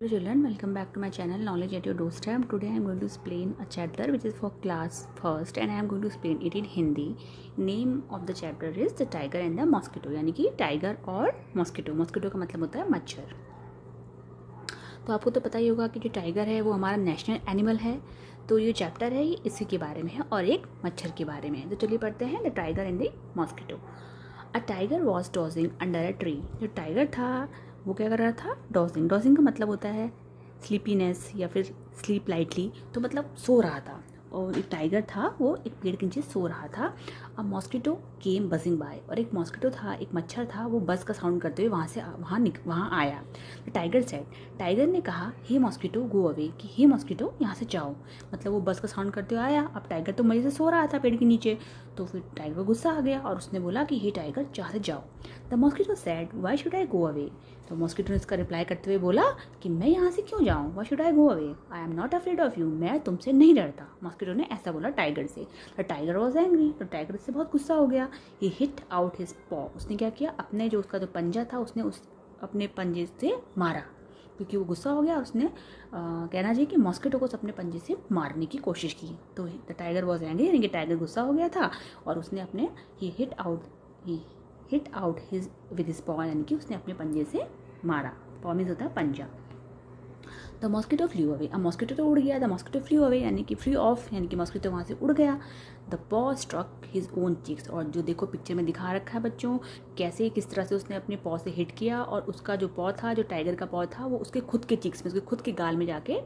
Hello children, welcome back to my channel Knowledge at your Doorstep. Today I am going to explain a chapter which is for class first and I am going to explain it in Hindi. Name of the chapter is the tiger and the mosquito, यानी कि tiger और mosquito. Mosquito का मतलब होता है मच्छर. तो आपको तो पता ही होगा कि जो टाइगर है वो हमारा नेशनल एनिमल है. तो ये चैप्टर है ये इसी के बारे में है और एक मच्छर के बारे में है. तो चलिए पढ़ते हैं the tiger and the mosquito. A tiger was dodging under a tree. जो टाइगर था वो क्या कर रहा था? डॉजिंग. डॉजिंग का मतलब होता है स्लीपीनेस या फिर स्लीप लाइटली, तो मतलब सो रहा था. और एक टाइगर था वो एक पेड़ के नीचे सो रहा था. अब मॉस्किटो केम बजिंग बाय. और एक मॉस्किटो था, एक मच्छर था, वो बज का साउंड करते हुए वहाँ आया. Tiger said. टाइगर ने कहा हे मॉस्किटो गो अवे, कि हे मॉस्किटो यहाँ से जाओ. मतलब वो बज का साउंड करते हुए आया. अब टाइगर तो मजे से सो रहा था पेड़ के नीचे, तो फिर टाइगर को गुस्सा आ गया और उसने बोला कि हे टाइगर यहाँ से जाओ. The mosquito said why should I go away. तो मॉस्किटो ने इसका रिप्लाई करते हुए बोला कि मैं यहाँ से क्यों जाऊँ, why should I go away, I am not afraid of you, मैं तुमसे नहीं डरता. मॉस्किटो ने ऐसा बोला टाइगर से. तो टाइगर वॉज एंग्री. तो टाइगर से बहुत गुस्सा हो गया. ही हिट आउट हिज पॉ. उसने क्या किया, अपने जो उसका जो पंजा था उसने उस अपने पंजे से मारा, क्योंकि वो गुस्सा हो गया. उसने कहना चाहिए कि मॉस्किटो को अपने पंजे से मारने की कोशिश की. तो द टाइगर वॉज एंग्री, यानी कि टाइगर गुस्सा हो गया था और उसने अपने ही hit out his with his paw, यानी कि उसने अपने पंजे से मारा. पॉ मीन्स होता है पंजा. The mosquito flu away. अब मॉस्किटो तो उड़ गया. द मॉस्किटो फ्लू अवे यानी कि फ्री ऑफ, यानी कि मॉस्किटो वहाँ से उड़ गया. द पॉ स्ट्रक हिज ओन चीक्स. और जो देखो पिक्चर में दिखा रखा है बच्चों, कैसे किस तरह से उसने अपने पॉ से हिट किया और उसका जो पॉ था, जो टाइगर का पॉ था, वो उसके खुद के चीक्स में, उसके खुद के गाल में जाके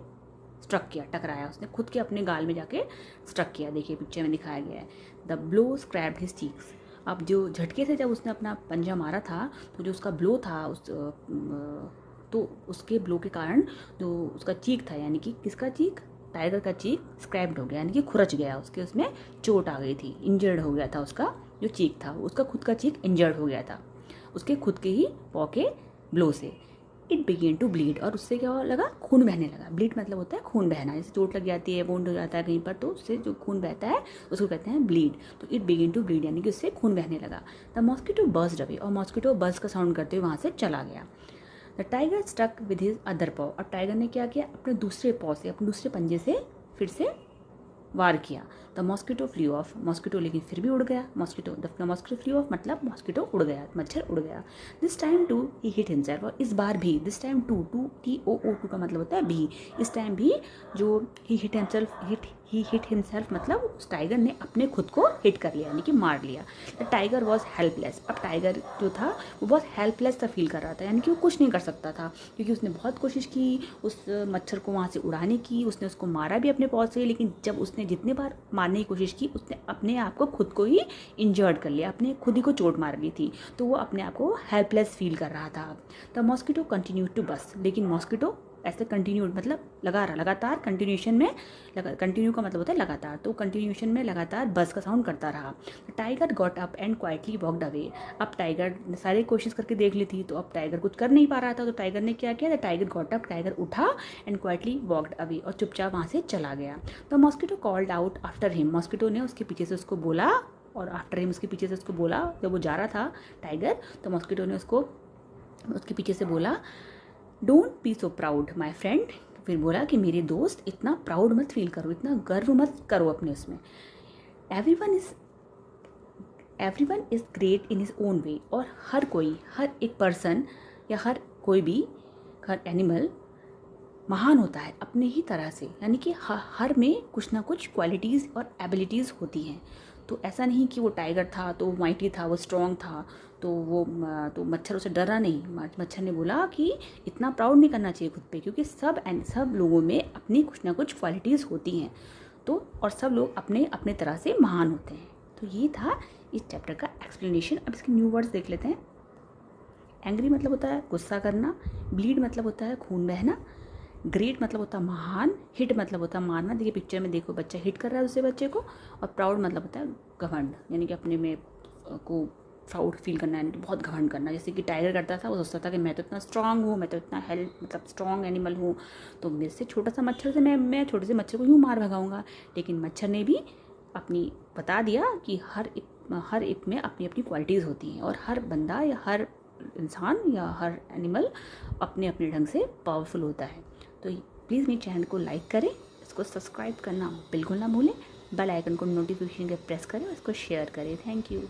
स्ट्रक किया, टकराया. उसने खुद के अपने गाल में जाके स्ट्रक किया. देखिए पिक्चर में दिखाया गया है. The blow scraped his cheeks. अब जो झटके से जब उसने अपना पंजा मारा था, तो जो उसका ब्लो था तो उसके ब्लो के कारण जो उसका चीक था, यानी कि किसका चीक, टाइगर का चीक स्क्रैप्ड हो गया, यानी कि खुरच गया. उसमें चोट आ गई थी, इंजर्ड हो गया था. उसका जो चीक था उसका खुद का चीक इंजर्ड हो गया था उसके खुद के ही पॉ के ब्लो से. It began to bleed. और उससे क्या लगा, खून बहने लगा. ब्लीड मतलब होता है खून बहना. जैसे चोट लग जाती है, वोंड हो जाता है कहीं पर, तो उससे जो खून बहता है उसको कहते हैं ब्लीड. तो इट बिगेन टू ब्लीड यानी कि उससे खून बहने लगा. The mosquito buzzed away. और मॉस्किटो बज का साउंड करते हुए वहाँ से चला गया. The tiger stuck with his other paw. और टाइगर ने क्या किया, अपने दूसरे पॉ से, अपने दूसरे पंजे से फिर से वार किया. The mosquito flew off. Mosquito लेकिन फिर भी उड़ गया. मॉस्किटो फ्लू ऑफ मतलब मॉस्किटो उड़ गया, मच्छर उड़ गया. This time too he hit himself. और इस बार भी, दिस टाइम टू TOO का मतलब होता है भी. इस टाइम भी जो ही हिट हिमसेल्फ मतलब उस टाइगर ने अपने खुद को हिट कर लिया, यानी कि मार लिया. The tiger was helpless. अब टाइगर जो था वो बहुत हेल्पलेस सा फील कर रहा था, यानी कि वो कुछ नहीं कर सकता था, क्योंकि उसने बहुत कोशिश की उस मच्छर को वहाँ से उड़ाने की. उसने उसको मारा भी अपने पॉ से, लेकिन जब उसने जितने बार मारने की कोशिश की उसने अपने आप को खुद को ही इंजर्ड कर लिया, अपने खुद ही को चोट मार ली थी. तो वो अपने आप को हेल्पलेस फील कर रहा था. द मॉस्किटो कंटिन्यू टू बस. लेकिन मॉस्किटो ऐसे कंटिन्यूड मतलब लगातार कंटिन्यूशन में, कंटिन्यू का मतलब होता है लगातार, तो कंटिन्यूशन में लगातार बस का साउंड करता रहा. Tiger got up and quietly walked away. अब टाइगर ने सारी कोशिश करके देख ली थी, तो अब टाइगर कुछ कर नहीं पा रहा था. तो टाइगर ने क्या किया, टाइगर गॉट अप, टाइगर उठा एंड क्वाइटली वॉकड अवे, और चुपचाप वहाँ से चला गया. तो mosquito called out after him. Mosquito ने उसके पीछे से उसको बोला, और आफ्टर हिम उसके पीछे से उसको बोला. जब वो जा रहा था टाइगर, तो मॉस्किटो ने उसके पीछे से बोला don't be so proud my friend. फिर बोला कि मेरे दोस्त इतना प्राउड मत फील करो, इतना गर्व मत करो अपने उसमें. Everyone is great in his own way. और हर एक पर्सन या हर कोई भी, हर एनिमल महान होता है अपने ही तरह से, यानी कि हर में कुछ ना कुछ क्वालिटीज़ और एबिलिटीज़ होती हैं. तो ऐसा नहीं कि वो टाइगर था तो वो माइटी था, वो स्ट्रॉन्ग था, तो मच्छर उसे डरा नहीं. मच्छर ने बोला कि इतना प्राउड नहीं करना चाहिए खुद पे, क्योंकि सब लोगों में अपनी कुछ ना कुछ क्वालिटीज़ होती हैं. तो और सब लोग अपने अपने तरह से महान होते हैं. तो ये था इस चैप्टर का एक्सप्लेनेशन. अब इसके न्यू वर्ड्स देख लेते हैं. एंग्री मतलब होता है गुस्सा करना. ब्लीड मतलब होता है खून बहना. ग्रेट मतलब होता है महान. हिट मतलब होता है मारना. देखिए पिक्चर में देखो, बच्चा हिट कर रहा है दूसरे बच्चे को. और प्राउड मतलब होता है घमंड, यानी कि अपने में को प्राउड फील करना, यानी कि बहुत घमंड करना. जैसे कि टाइगर करता था, वो सोचता था कि मैं तो इतना स्ट्रांग हूँ, मैं तो इतना मतलब स्ट्रांग एनिमल हूँ, तो मेरे से छोटा सा मच्छर से मैं छोटे से मच्छर को यूँ मार भगाऊंगा. लेकिन मच्छर ने भी अपनी बता दिया कि हर एक में अपनी अपनी क्वालिटीज़ होती हैं, और हर बंदा या हर इंसान या हर एनिमल अपने अपने ढंग से पावरफुल होता है. तो प्लीज़ मेरे चैनल को लाइक करें, इसको सब्सक्राइब करना बिल्कुल ना भूलें, बेल आइकन को नोटिफिकेशन के प्रेस करें और इसको शेयर करें। Thank you.